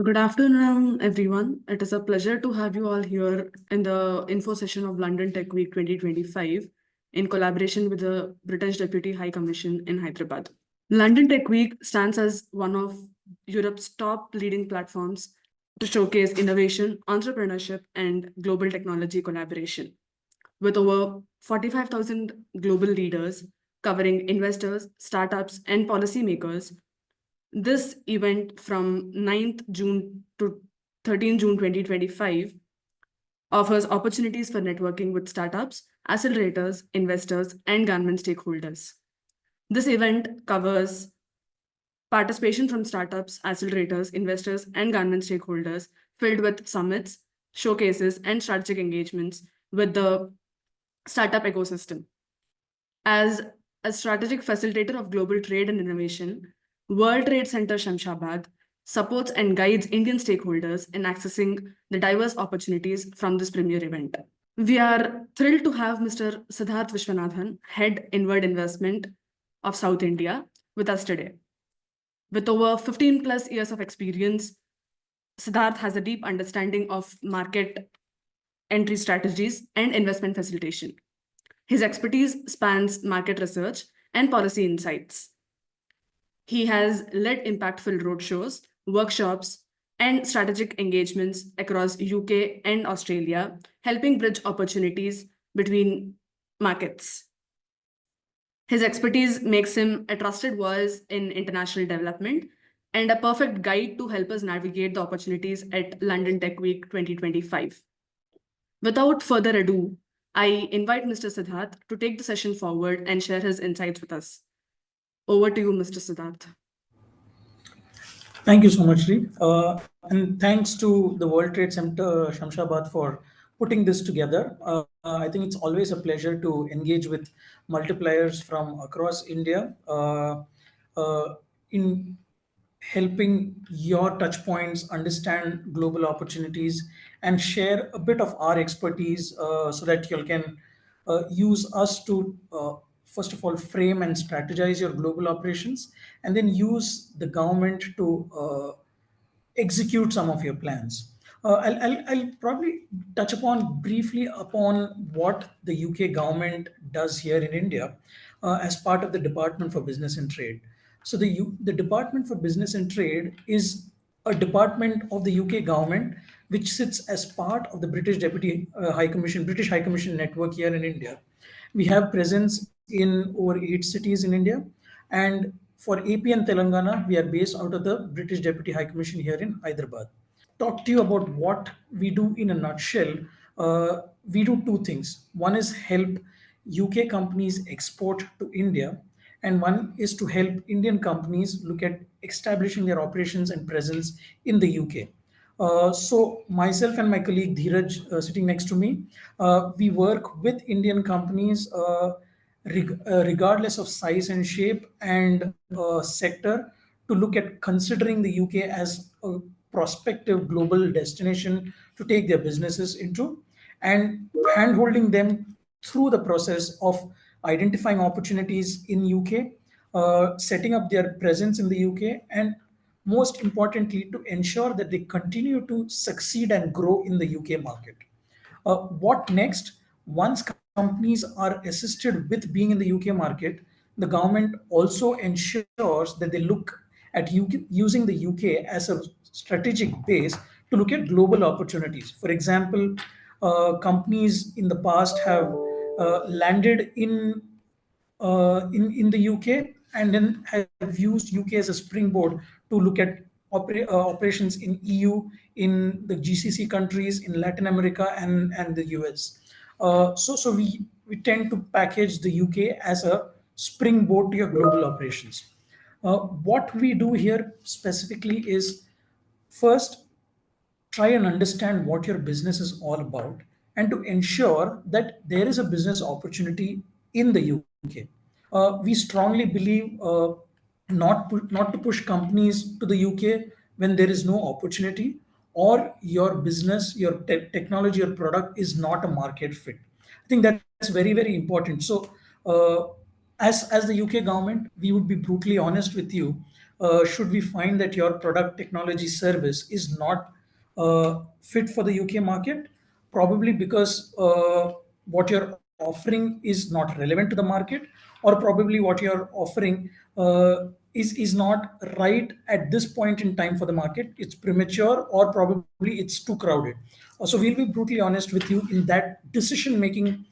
Good afternoon, everyone. It is a pleasure to have you all here in the info session of London Tech Week 2025 in collaboration with the British Deputy High Commission in Hyderabad. London Tech Week stands as one of Europe's top leading platforms to showcase innovation, entrepreneurship, and global technology collaboration. With over 45,000 global leaders covering investors, startups, and policymakers, this event from 9th June to 13th June 2025 offers opportunities for networking with startups, accelerators, investors, and government stakeholders. This event covers participation from startups, accelerators, investors, and government stakeholders, filled with summits, showcases, and strategic engagements with the startup ecosystem. As a strategic facilitator of global trade and innovation, World Trade Center Shamshabad supports and guides Indian stakeholders in accessing the diverse opportunities from this premier event. We are thrilled to have Mr. Siddharth Vishwanathan, Head Inward Investment of South India, with us today. With over 15 plus years of experience, Siddharth has a deep understanding of market entry strategies and investment facilitation. His expertise spans market research and policy insights. He has led impactful roadshows, workshops, and strategic engagements across UK and Australia, helping bridge opportunities between markets. His expertise makes him a trusted voice in international development and a perfect guide to help us navigate the opportunities at London Tech Week 2025. Without further ado, I invite Mr. Siddharth to take the session forward and share his insights with us. Over to you, Mr. Siddharth. Thank you so much, Lee. And thanks to the World Trade Center Shamshabad for putting this together. I think it's always a pleasure to engage with multipliers from across India in helping your touch points understand global opportunities and share a bit of our expertise so that you can use us to first of all frame and strategize your global operations, and then use the government to execute some of your plans. I'll probably touch upon briefly upon what the UK government does here in India as part of the Department for Business and Trade. So the Department for Business and Trade is a department of the UK government which sits as part of the British Deputy High Commission, British High Commission network here in India. We have presence in over 8 cities in India, and for AP and Telangana, we are based out of the British Deputy High Commission here in Hyderabad. Talk to you about what we do in a nutshell. We do two things. One is help UK companies export to India, and one is to help Indian companies look at establishing their operations and presence in the UK. So myself and my colleague Dheeraj sitting next to me, we work with Indian companies regardless of size and shape and sector to look at considering the UK as a prospective global destination to take their businesses into, and handholding them through the process of identifying opportunities in UK, setting up their presence in the UK, and most importantly, to ensure that they continue to succeed and grow in the UK market. What next? Once companies are assisted with being in the UK market, the government also ensures that they look at using the UK as a strategic base to look at global opportunities. For example, companies in the past have landed in the UK and then have used UK as a springboard to look at operations in EU, in the GCC countries, in Latin America, and the US. So we tend to package the UK as a springboard to your global operations. What we do here specifically is first try and understand what your business is all about and to ensure that there is a business opportunity in the UK. We strongly believe not to push companies to the UK when there is no opportunity or your business, your technology, your product is not a market fit. I think that's very, very important. So as the UK government, we would be brutally honest with you. should we find that your product, technology, service is not fit for the UK market, probably because what you're offering is not relevant to the market, or probably what you're offering is not right at this point in time for the market. It's premature, or probably it's too crowded. So we'll be brutally honest with you in that decision making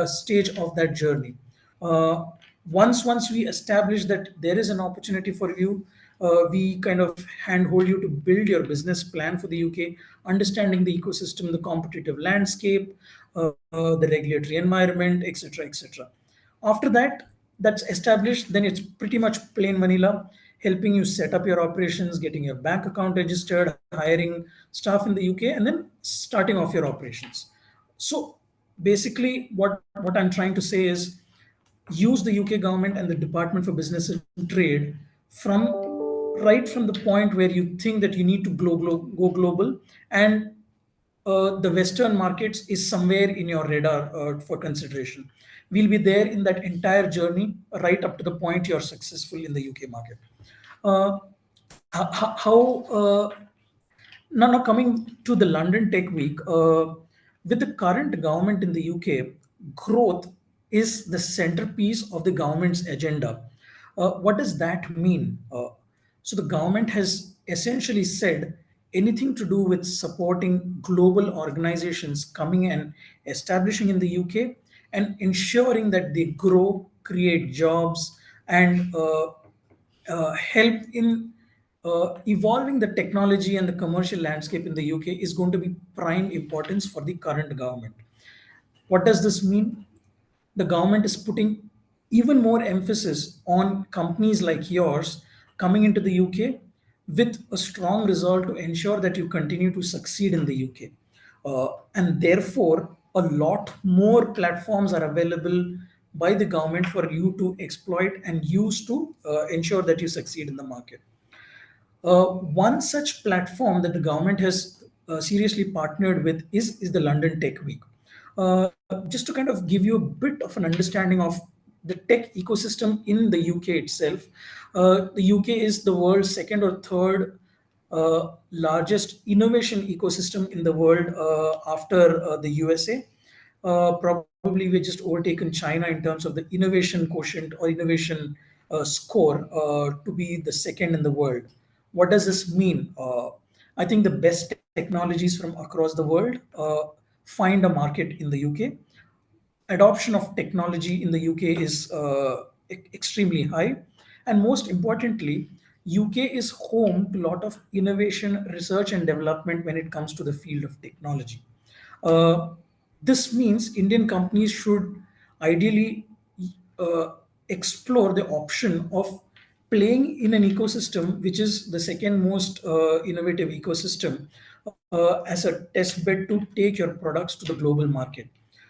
stage of that journey. Uh, once we establish that there is an opportunity for you, we kind of handhold you to build your business plan for the UK, understanding the ecosystem, the competitive landscape, the regulatory environment, etc., etc. After that, that's established, then it's pretty much plain vanilla, helping you set up your operations, getting your bank account registered, hiring staff in the UK, and then starting off your operations. So basically, what I'm trying to say is use the UK government and the Department for Business and Trade from right from the point where you think that you need to go global, and the Western markets is somewhere in your radar for consideration. We'll be there in that entire journey right up to the point you're successful in the UK market. Uh, how now coming to the London Tech Week, with the current government in the UK, growth is the centerpiece of the government's agenda. What does that mean? So the government has essentially said anything to do with supporting global organizations coming and establishing in the UK and ensuring that they grow, create jobs, and help in evolving the technology and the commercial landscape in the UK is going to be prime importance for the current government. What does this mean? The government is putting even more emphasis on companies like yours coming into the UK with a strong resolve to ensure that you continue to succeed in the UK. And therefore, a lot more platforms are available by the government for you to exploit and use to ensure that you succeed in the market. One such platform that the government has seriously partnered with is the London Tech Week. Just to kind of give you a bit of an understanding of the tech ecosystem in the UK itself, the UK is the world's second or third largest innovation ecosystem in the world after the USA. Probably we're just overtaken China in terms of the innovation quotient or innovation score to be the second in the world. What does this mean? I think the best technologies from across the world find a market in the UK. Adoption of technology in the UK is extremely high, and most importantly, UK is home to a lot of innovation, research, and development when it comes to the field of technology. Uh, this means Indian companies should ideally uh, explore the option of playing in an ecosystem which is the second most innovative ecosystem as a test bed to take your products to the global market.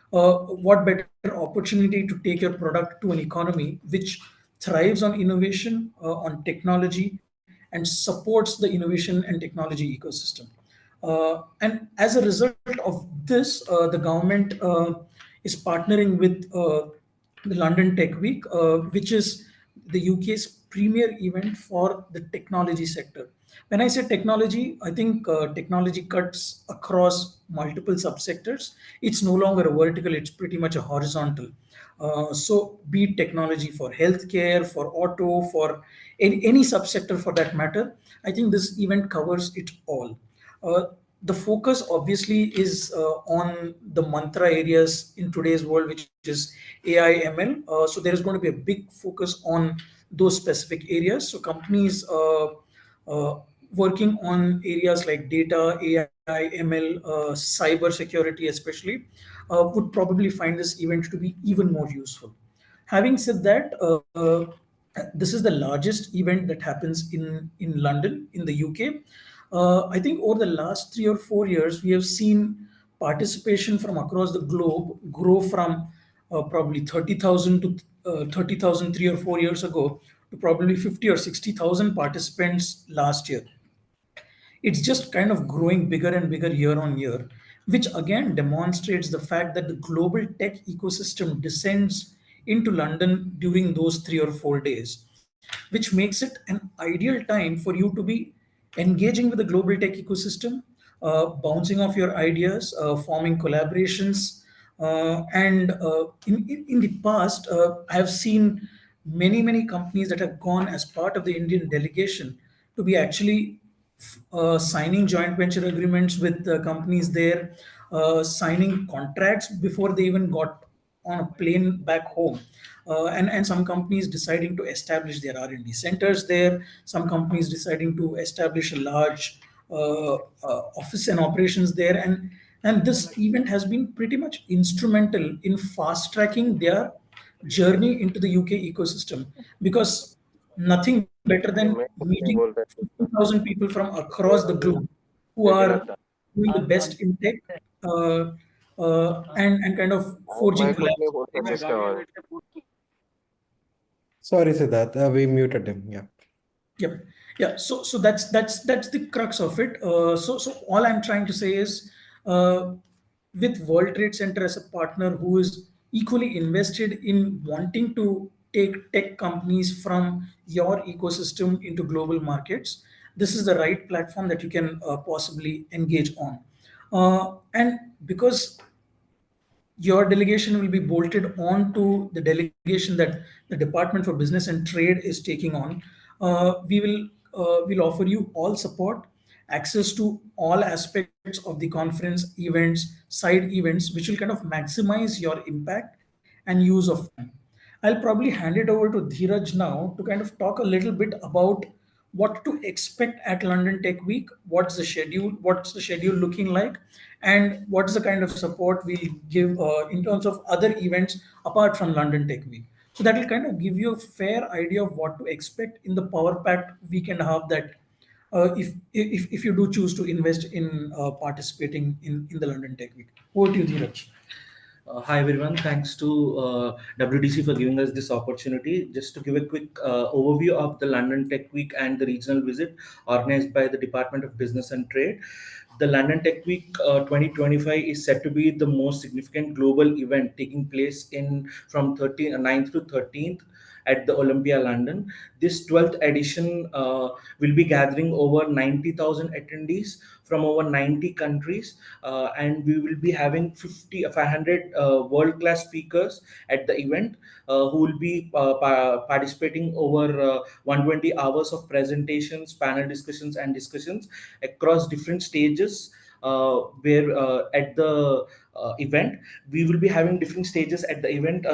What better opportunity to take your product to an economy which thrives on innovation, on technology, and supports the innovation and technology ecosystem. And as a result of this, the government is partnering with the London Tech Week, which is the UK's premier event for the technology sector. When I say technology, I think technology cuts across multiple subsectors. It's no longer a vertical, it's pretty much a horizontal. So, be it technology for healthcare, for auto, for any subsector for that matter, I think this event covers it all. Uh, the focus obviously is on the mantra areas in today's world, which is AI, ML. So there is going to be a big focus on those specific areas. So companies working on areas like data, AI, ML, cyber security, especially, would probably find this event to be even more useful. Having said that, this is the largest event that happens in London, in the UK. I think over the last 3 or 4 years, we have seen participation from across the globe grow from probably 30,000 to 30,000 3 or 4 years ago to probably 50 or 60,000 participants last year. It's just kind of growing bigger and bigger year on year, which again demonstrates the fact that the global tech ecosystem descends into London during those 3 or 4 days. which makes it an ideal time for you to be engaging with the global tech ecosystem, bouncing off your ideas, forming collaborations. In the past, I have seen many companies that have gone as part of the Indian delegation to be actually signing joint venture agreements with companies there, signing contracts before they even got on a plane back home. And some companies deciding to establish their R&D centers there, some companies deciding to establish a large office and operations there. And this event has been pretty much instrumental in fast tracking their journey into the UK ecosystem, because nothing better than ये मैं कुछ नहीं meeting बोल रहा है उसका 50,000 people from across the globe who लेकिन are अच्छा doing the best in tech, and kind of forging मैं कुछ नहीं collabs. बोल सकता इसके बारे में Sorry, Siddharth. We muted him. Yeah. Yep. Yeah. So that's the crux of it. So all I'm trying to say is, with World Trade Center as a partner who is equally invested in wanting to take tech companies from your ecosystem into global markets, this is the right platform that you can possibly engage on. And because your delegation will be bolted on to the delegation that the Department for Business and Trade is taking on. We will offer you all support, access to all aspects of the conference events, side events, which will kind of maximize your impact and use of time. I'll probably hand it over to Dheeraj now to kind of talk a little bit about what to expect at London Tech Week, what's the schedule looking like, and what's the kind of support we give in terms of other events apart from London Tech Week. So that will kind of give you a fair idea of what to expect in the power packed week and a half that if you do choose to invest in participating in the London Tech Week. Over to you, Dheeraj. Hi everyone, thanks to WTC for giving us this opportunity. Just to give a quick overview of the London Tech Week and the regional visit organized by the Department of Business and Trade. The London Tech Week 2025 is set to be the most significant global event taking place in from 9th to 13th at the Olympia, London. This 12th edition will be gathering over 90,000 attendees from over 90 countries, and we will be having 500 world-class speakers at the event who will be participating over 120 hours of presentations, panel discussions, and discussions across different stages. Where at the event we will be having different stages at the event,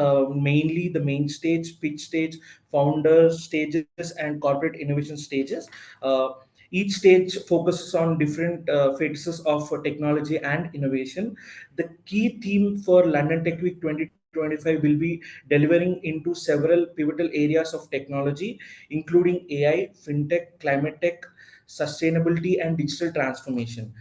mainly the main stage, pitch stage, founder stages, and corporate innovation stages. Each stage focuses on different phases of technology and innovation. The key theme for London Tech Week 2025 will be delivering into several pivotal areas of technology, including AI, fintech, climate tech, sustainability, and digital transformation.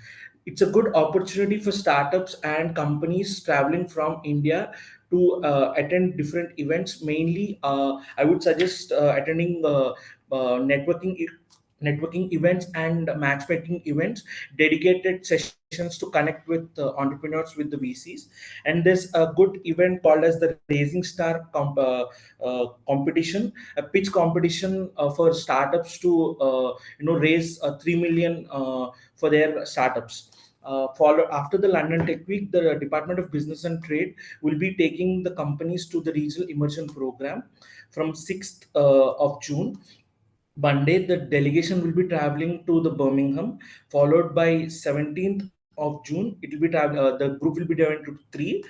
It's a good opportunity for startups and companies traveling from India to attend different events. Mainly, I would suggest attending networking events and matchmaking events, dedicated sessions to connect with entrepreneurs with the VCs. And there's a good event called as the Raising Star competition, a pitch competition for startups to raise 3 million for their startups. Follow after the London Tech Week, the Department of Business and Trade will be taking the companies to the regional immersion program from 6th of June. Monday, the delegation will be traveling to the Birmingham, followed by 17th of June. It will be the group will be divided into three.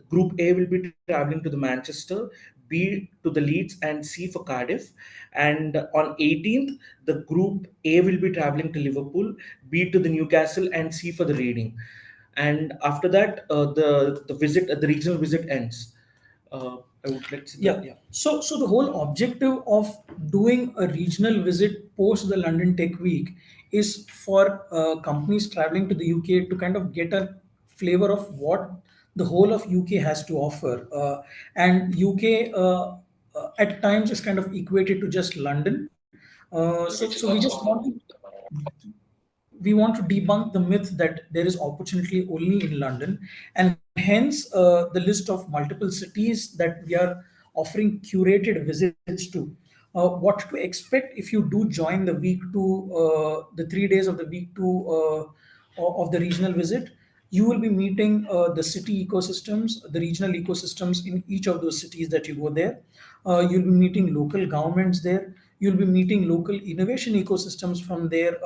Group A will be traveling to the Manchester, B to the Leeds, and C for Cardiff. And on 18th, the group A will be traveling to Liverpool, B to the Newcastle, and C for the Reading. And after that, the regional visit ends. I would like to Yeah. So the whole objective of doing a regional visit post the London Tech Week is for companies traveling to the UK to kind of get a flavor of what the whole of UK has to offer. And UK at times is kind of equated to just London. So we want to debunk the myth that there is opportunity only in London, and hence the list of multiple cities that we are offering curated visits to. what to expect if you do join the week two, the 3 days of the week two of the regional visit. You will be meeting the city ecosystems, the regional ecosystems in each of those cities that you go there. You'll be meeting local governments there. You'll be meeting local innovation ecosystems from there,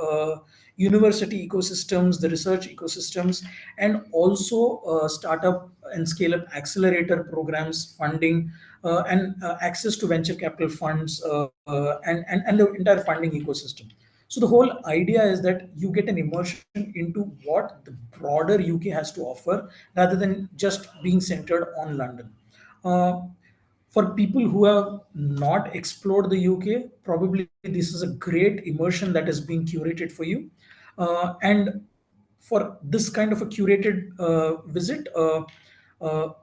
university ecosystems, the research ecosystems, and also startup and scale up accelerator programs, funding, and access to venture capital funds, and the entire funding ecosystem. So the whole idea is that you get an immersion into what the broader UK has to offer rather than just being centered on London. Uh, for people who have not explored the UK, probably this is a great immersion that is being curated for you. And for this kind of a curated visit,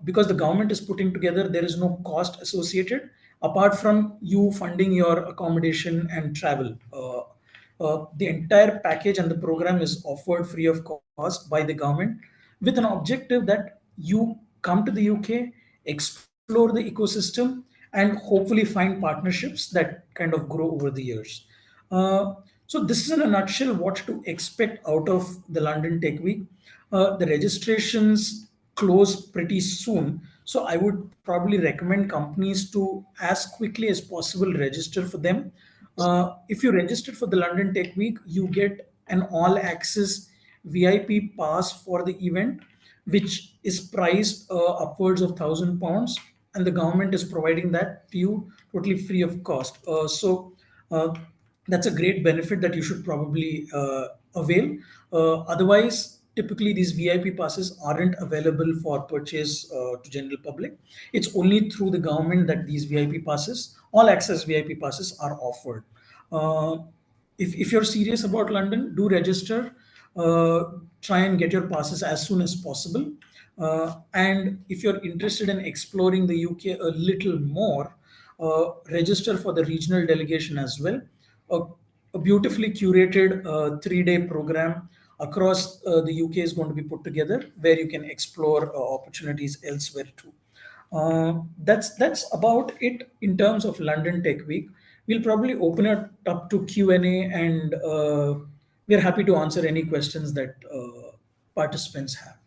because the government is putting together, there is no cost associated apart from you funding your accommodation and travel. The entire package and the program is offered free of cost by the government with an objective that you come to the UK, explore the ecosystem, and hopefully find partnerships that kind of grow over the years. So this is in a nutshell what to expect out of the London Tech Week. The registrations close pretty soon, so I would probably recommend companies to as quickly as possible register for them. If you register for the London Tech Week, you get an all access VIP pass for the event, which is priced upwards of £1,000, and the government is providing that to you totally free of cost. So that's a great benefit that you should probably avail. Otherwise, typically these VIP passes aren't available for purchase to general public. It's only through the government that these VIP passes, all access VIP passes, are offered. Uh, if you're serious about London, do register. Uh, Try and get your passes as soon as possible. And if you're interested in exploring the UK a little more, register for the regional delegation as well. A, a beautifully curated 3 day program across the UK is going to be put together where you can explore opportunities elsewhere too. That's about it in terms of London Tech Week. We'll probably open it up to Q&A, and we're happy to answer any questions that participants have.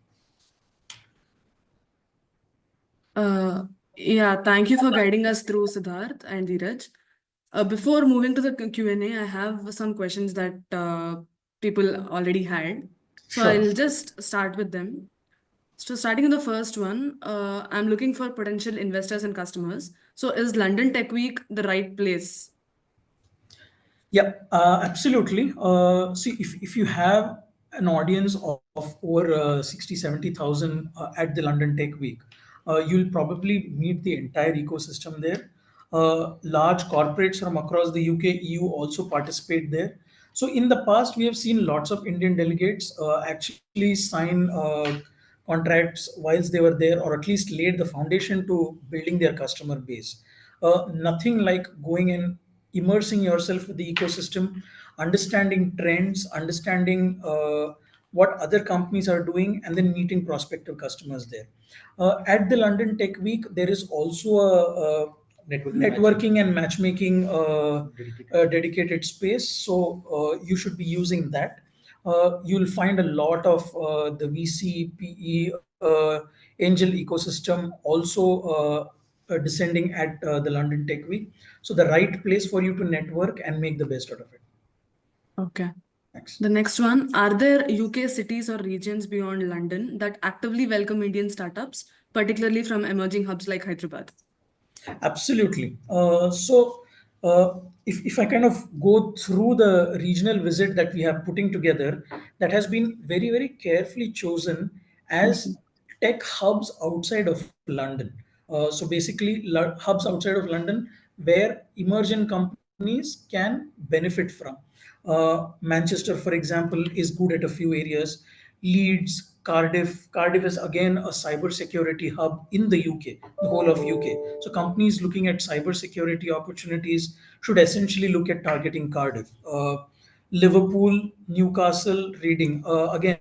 Yeah, thank you for guiding us through, Siddharth and Dheeraj. Before moving to the Q&A, I have some questions that people already had. So Sure. I'll just start with them. So starting with the first one, I'm looking for potential investors and customers. So is London Tech Week the right place? Yeah, absolutely. See, if you have an audience of over 60, 70,000 at the London Tech Week, you'll probably meet the entire ecosystem there. Large corporates from across the UK, EU also participate there. So in the past, we have seen lots of Indian delegates actually sign contracts whilst they were there, or at least laid the foundation to building their customer base. Nothing like going in, immersing yourself with the ecosystem, understanding trends, understanding what other companies are doing, and then meeting prospective customers there. At the London Tech Week, there is also a networking and matchmaking dedicated space. So you should be using that. You'll find a lot of the VC, PE, angel ecosystem also descending at the London Tech Week. So the right place for you to network and make the best out of it. Okay. Thanks. The next one, are there UK cities or regions beyond London that actively welcome Indian startups, particularly from emerging hubs like Hyderabad? Absolutely. If I kind of go through the regional visit that we have putting together, that has been very, very carefully chosen as tech hubs outside of London. So basically, hubs outside of London where emerging companies can benefit from. Manchester, for example, is good at a few areas. Leeds, Cardiff. Cardiff is again a cybersecurity hub in the UK, the whole of UK. So companies looking at cybersecurity opportunities should essentially look at targeting Cardiff. Liverpool, Newcastle, Reading. Again,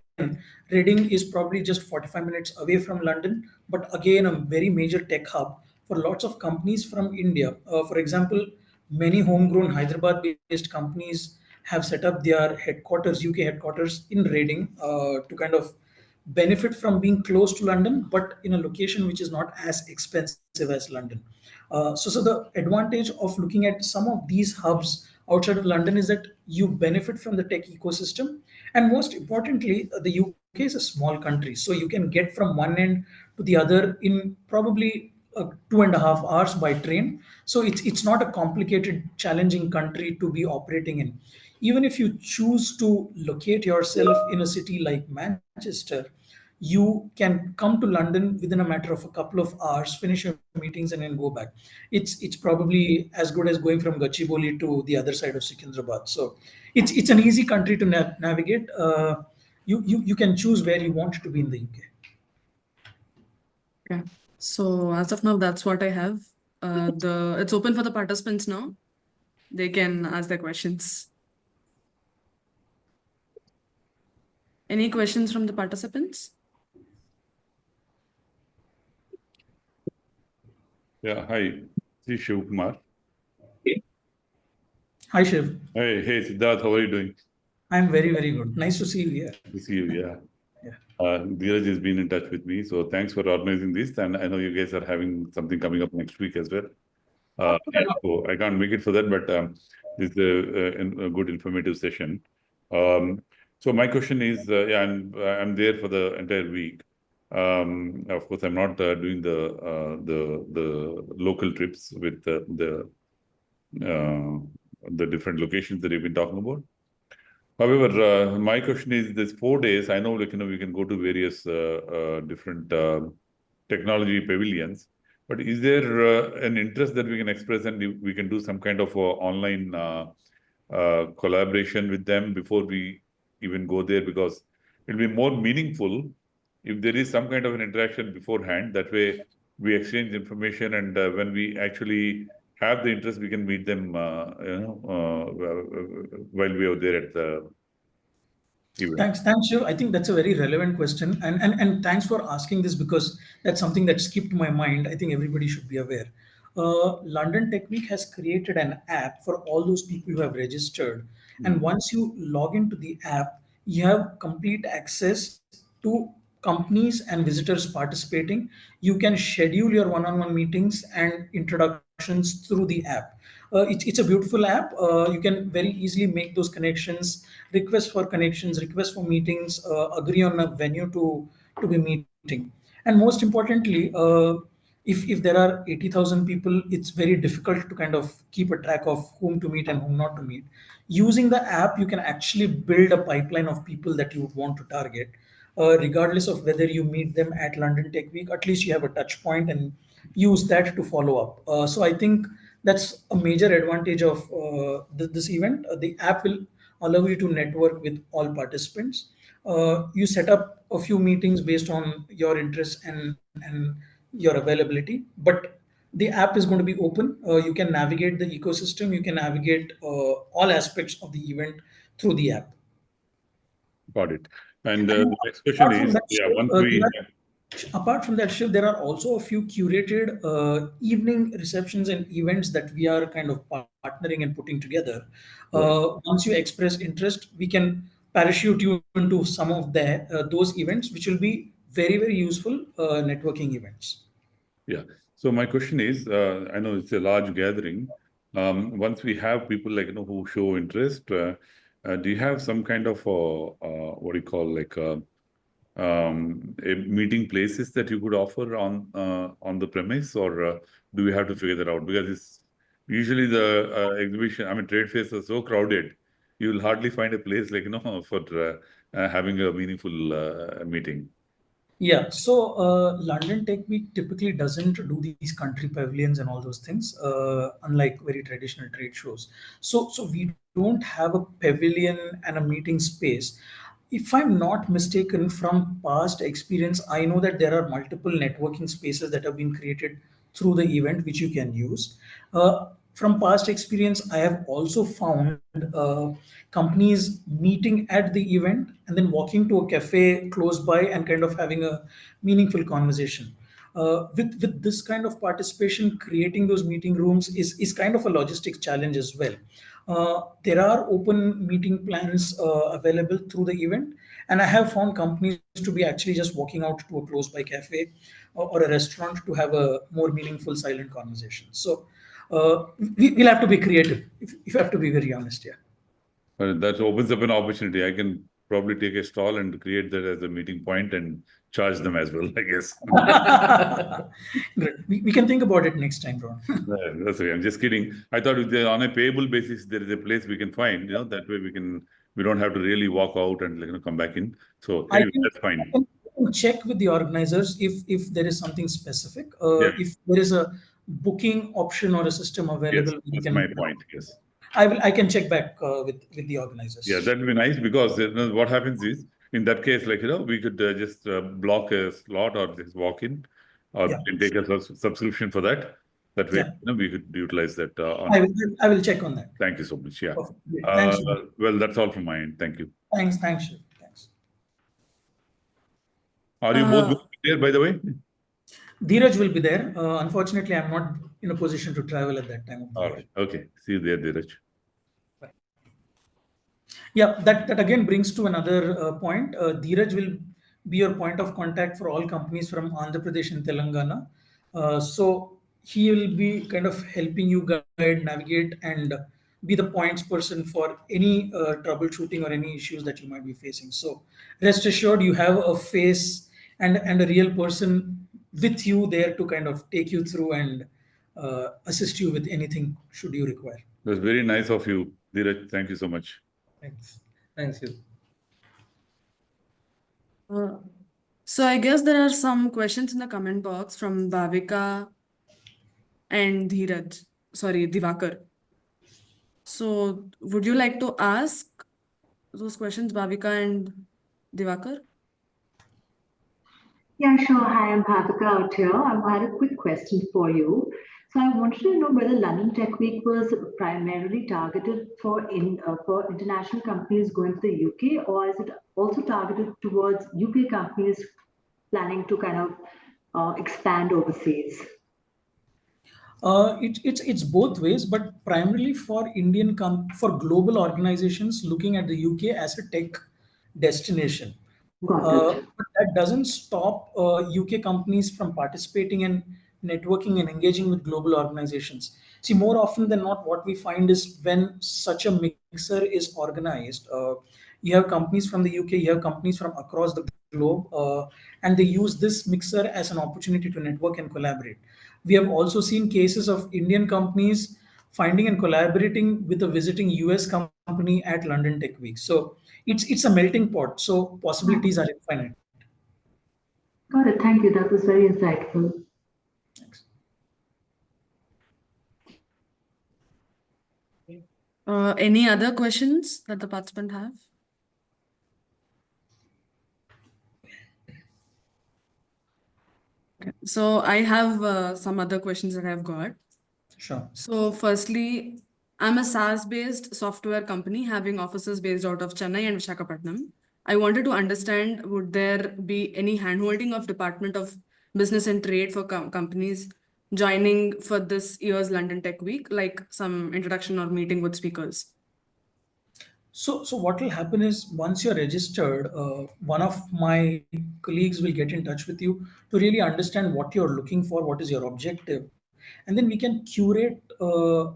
Reading is probably just 45 minutes away from London, but again, a very major tech hub for lots of companies from India. For example, many homegrown Hyderabad-based companies have set up their headquarters, UK headquarters in Reading, to kind of benefit from being close to London, but in a location which is not as expensive as London. So the advantage of looking at some of these hubs outside of London is that you benefit from the tech ecosystem, and most importantly, the UK is a small country, so you can get from one end to the other in probably 2.5 hours by train. So it's not a complicated, challenging country to be operating in. Even if you choose to locate yourself in a city like Manchester, you can come to London within a matter of a couple of hours, finish your meetings, and then go back. It's probably as good as going from Gachibowli to the other side of Secunderabad. So it's an easy country to navigate. You can choose where you want to be in the UK. Okay. So as of now, that's what I have. It's open for the participants now. They can ask their questions. Any questions from the participants? Yeah, hi. This is Shiv Kumar. Hi, Shiv. Hey, Siddharth, how are you doing? I'm very, very good. Nice to see you here. Good to see you, yeah. Yeah. Dheeraj has been in touch with me, so thanks for organizing this. And I know you guys are having something coming up next week as well. So I can't make it for that, but this is a good informative session. So my question is, yeah, I'm there for the entire week. Of course, I'm not doing the local trips with the different locations that you've been talking about. However, my question is, this 4 days, I know, like, we can go to various different technology pavilions, but is there an interest that we can express and we can do some kind of online collaboration with them before we even go there? Because it'll be more meaningful if there is some kind of an interaction beforehand. That way we exchange information, and when we actually have the interest, we can meet them, while we are there at the event. Thanks, Shiv. I think that's a very relevant question, and thanks for asking this, because that's something that skipped my mind. I think everybody should be aware. London Tech Week has created an app for all those people who have registered, and once you log into the app, you have complete access to companies and visitors participating. You can schedule your one-on-one meetings and introductions through the app. It's a beautiful app. You can very easily make those connections, request for connections, request for meetings, agree on a venue to be meeting. And most importantly, if there are 80,000 people, it's very difficult to kind of keep a track of whom to meet and whom not to meet. Using the app, you can actually build a pipeline of people that you would want to target. Regardless of whether you meet them at London Tech Week, at least you have a touch point and use that to follow up. So I think that's a major advantage of this event. The app will allow you to network with all participants. You set up a few meetings based on your interests and your availability, but the app is going to be open. You can navigate the ecosystem. You can navigate all aspects of the event through the app. Got it. And And the next question apart from is, that, yeah, Shiv, once we, apart from that, Shiv, there are also a few curated evening receptions and events that we are kind of partnering and putting together. Once you express interest, we can parachute you into some of those events, which will be very, very useful networking events. yeah. So my question is, I know it's a large gathering. Once we have people like, who show interest, do you have some kind of what do you call, like a meeting places that you could offer on the premise, or do we have to figure that out? Because it's usually the exhibition, I mean, trade fairs are so crowded, you will hardly find a place like, for having a meaningful meeting. Yeah, so London Tech Week typically doesn't do these country pavilions and all those things, unlike very traditional trade shows. So we don't have a pavilion and a meeting space. If I'm not mistaken, from past experience, I know that there are multiple networking spaces that have been created through the event, which you can use. From past experience, I have also found companies meeting at the event and then walking to a cafe close by and kind of having a meaningful conversation. with this kind of participation, creating those meeting rooms is kind of a logistics challenge as well. There are open meeting plans available through the event, and I have found companies to be actually just walking out to a close by cafe or a restaurant to have a more meaningful silent conversation. So we'll have to be creative, if I have to be very honest. Yeah. That opens up an opportunity. I can probably take a stall and create that as a meeting point and charge them as well, I guess. Great. We can think about it next time, Ron. Yeah, that's okay. I'm just kidding. I thought if on a payable basis, there is a place we can find, that way we don't have to really walk out and come back in. So anyway, that's fine. I can check with the organizers if there is something specific. Yeah. If there is a booking option or a system available, Yes, we that's can. my point. Yes. I can check back with the organizers. Yeah, that would be nice because what happens is in that case, we could just block a slot or just walk in, or Yeah. we can take a subscription for that. That way, Yeah. we could utilize that. I will check on that. Thank you so much. Yeah. Perfect. Great. Thanks. Well, that's all from my end. Thank you. Thanks, Shiv. Thanks. Are you both going to be there, by the way? Dheeraj will be there. Unfortunately, I'm not in a position to travel at that time of the All year. right. Okay. See you there, Dheeraj. Yeah, that again brings to another point. Dheeraj will be your point of contact for all companies from Andhra Pradesh and Telangana. So he will be kind of helping you guide, navigate, and be the points person for any troubleshooting or any issues that you might be facing. So rest assured, you have a face and a real person with you there to kind of take you through and assist you with anything should you require. That's very nice of you, Dheeraj. Thank you so much. Thanks. Thanks, you. So I guess there are some questions in the comment box from Bhavika and Divakar. So would you like to ask those questions, Bhavika and Divakar? Yeah, sure. Hi, I'm Bhavika out here. I had a quick question for you. So I wanted to know whether London Tech Week was primarily targeted for international companies going to the UK, or is it also targeted towards UK companies planning to kind of expand overseas? It's both ways, but primarily for for global organizations looking at the UK as a tech destination. Got it. But that doesn't stop UK companies from participating in networking and engaging with global organizations. See, more often than not, what we find is when such a mixer is organized, you have companies from the UK, you have companies from across the globe, and they use this mixer as an opportunity to network and collaborate. We have also seen cases of Indian companies finding and collaborating with a visiting US company at London Tech Week. So it's a melting pot. So possibilities are infinite. Got it. Thank you. That was very insightful. Thanks. Any other questions that the participant have? Okay. So I have some other questions that I've got. Sure. So firstly, I'm a SaaS-based software company having offices based out of Chennai and Visakhapatnam. I wanted to understand, would there be any handholding of Department of Business and Trade for companies joining for this year's London Tech Week, like some introduction or meeting with speakers? So what will happen is once you're registered, one of my colleagues will get in touch with you to really understand what you're looking for, what is your objective, and then we can curate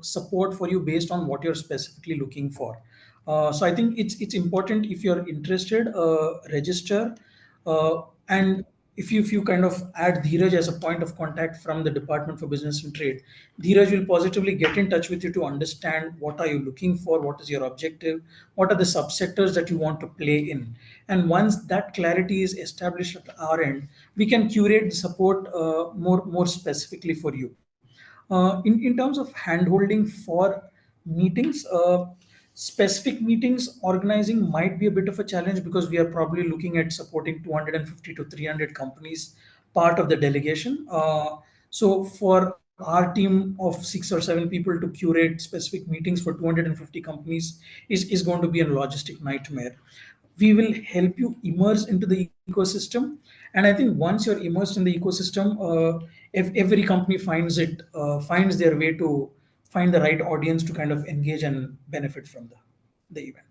support for you based on what you're specifically looking for. So I think it's important, if you're interested, register, and if you kind of add Dheeraj as a point of contact from the Department for Business and Trade, Dheeraj will positively get in touch with you to understand what are you looking for, what is your objective, what are the subsectors that you want to play in. And once that clarity is established at our end, we can curate the support more specifically for you. In terms of handholding for meetings, specific meetings organizing might be a bit of a challenge because we are probably looking at supporting 250 to 300 companies, part of the delegation. So for our team of 6 or 7 people to curate specific meetings for 250 companies is going to be a logistic nightmare. we will help you immerse into the ecosystem. And I think once you're immersed in the ecosystem, if every company finds their way to find the right audience to kind of engage and benefit from the event.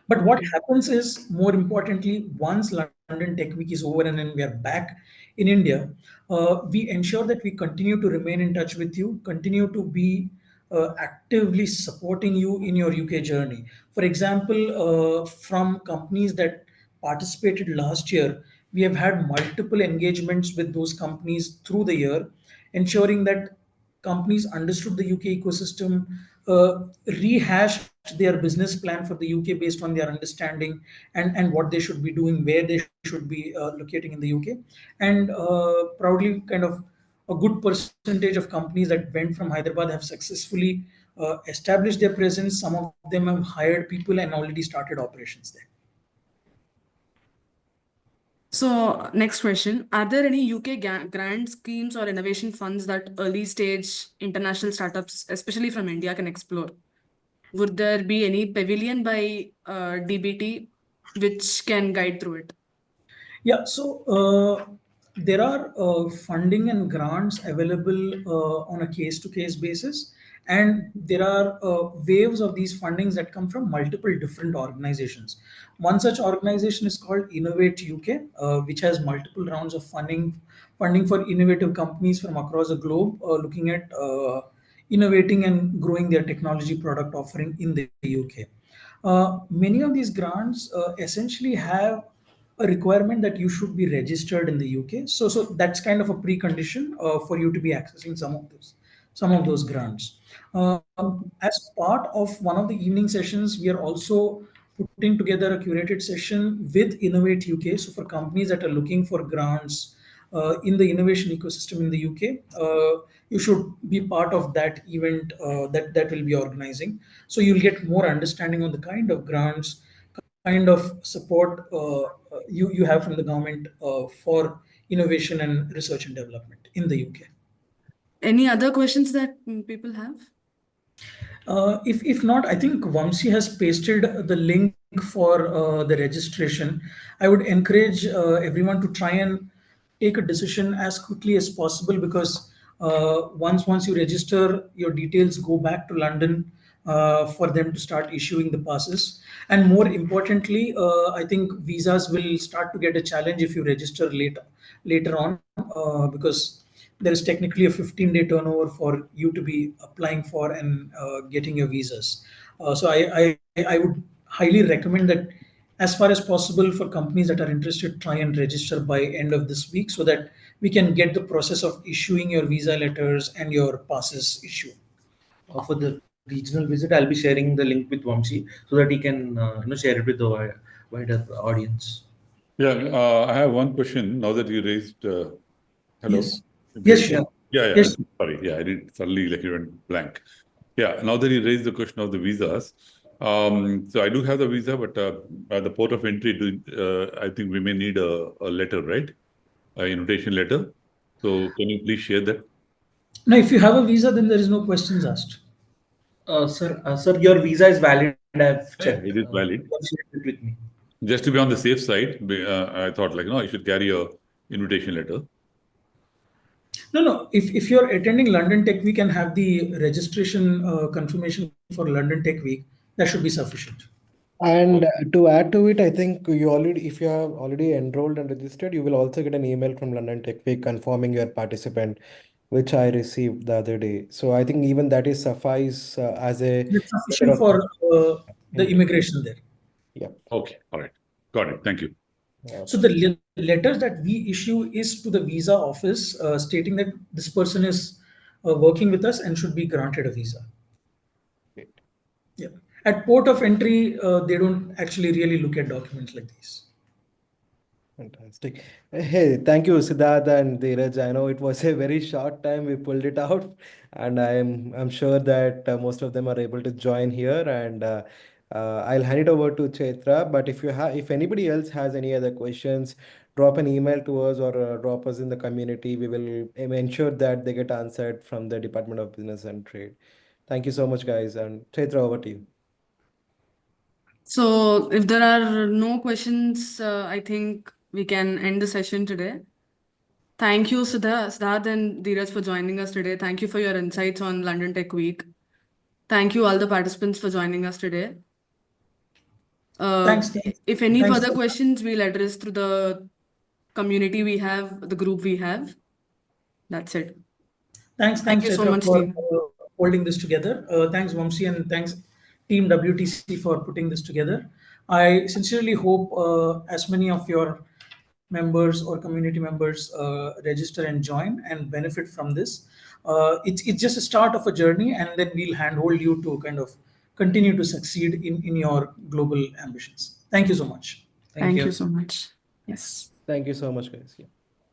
But what happens is, more importantly, once London Tech Week is over and then we are back in India, we ensure that we continue to remain in touch with you, continue to be actively supporting you in your UK journey. For example, from companies that participated last year, we have had multiple engagements with those companies through the year, ensuring that companies understood the UK ecosystem, rehashed their business plan for the UK based on their understanding and what they should be doing, where they should be locating in the UK. And proudly, kind of a good percentage of companies that went from Hyderabad have successfully established their presence. Some of them have hired people and already started operations there. So, next question. Are there any UK grant schemes or innovation funds that early stage international startups, especially from India, can explore? Would there be any pavilion by DBT which can guide through it? Yeah, so there are funding and grants available on a case-to-case basis, and there are waves of these fundings that come from multiple different organizations. One such organization is called Innovate UK, which has multiple rounds of funding for innovative companies from across the globe, looking at innovating and growing their technology product offering in the UK. Many of these grants essentially have a requirement that you should be registered in the UK. So that's kind of a precondition for you to be accessing some of those grants. As part of one of the evening sessions, we are also putting together a curated session with Innovate UK. So for companies that are looking for grants in the innovation ecosystem in the UK, you should be part of that event that will be organizing. So you'll get more understanding on the kind of grants, kind of support you have from the government for innovation and research and development in the UK. Any other questions that people have? If not, I think Vamsi has pasted the link for the registration. I would encourage everyone to try and take a decision as quickly as possible, because once you register, your details go back to London for them to start issuing the passes. And more importantly, I think visas will start to get a challenge if you register later on, because there is technically a 15-day turnover for you to be applying for and getting your visas. So I would highly recommend that, as far as possible, for companies that are interested, try and register by end of this week, so that we can get the process of issuing your visa letters and your passes issued. For the regional visit, I'll be sharing the link with Vamsi so that he can share it with the wider audience. Yeah, I have one question now that you raised. Hello. Yes. Okay. Yes, sure. Yeah. Yes. Sorry. Yeah, I did suddenly like it went blank. Yeah. Now that you raised the question of the visas, so I do have the visa, but at the port of entry, I think we may need a letter, right? An invitation letter. So can you please share that? Now, if you have a visa, then there is no questions asked. Sir, your visa is valid. I've checked. It is valid. You have shared it with me. Just to be on the safe side, I thought like, no, I should carry a invitation letter. No. If you're attending London Tech Week and have the registration confirmation for London Tech Week, that should be sufficient. And to add to it, I think if you have already enrolled and registered, you will also get an email from London Tech Week confirming your participant, which I received the other day. So I think even that is suffice as a It's sufficient for the immigration there. Yeah. Okay. All right. Got it. Thank you. So the letters that we issue is to the visa office, stating that this person is working with us and should be granted a visa. Great. Yeah. At port of entry, they don't actually really look at documents like these. Fantastic. Hey, thank you, Siddharth and Dheeraj. I know it was a very short time we pulled it out, and I'm sure that most of them are able to join here. And I'll hand it over to Chaitra. But if anybody else has any other questions, drop an email to us or drop us in the community. We will ensure that they get answered from the Department of Business and Trade. Thank you so much, guys. And Chaitra, over to you. So if there are no questions, I think we can end the session today. Thank you, Siddharth and Dheeraj, for joining us today. Thank you for your insights on London Tech Week. Thank you all the participants for joining us today. Thanks. If any Thanks. further questions, we'll address through the community we have, the group we have. That's it. Thanks, Thank you so Chaitra, much, for team. holding this together. Thanks, Vamsi, and thanks, Team WTC, for putting this together. I sincerely hope as many of your members or community members register and join and benefit from this. It's just a start of a journey, and then we'll handhold you to kind of continue to succeed in your global ambitions. Thank you so much. Thank you so much. Yes. Thank you so much, guys. Yeah.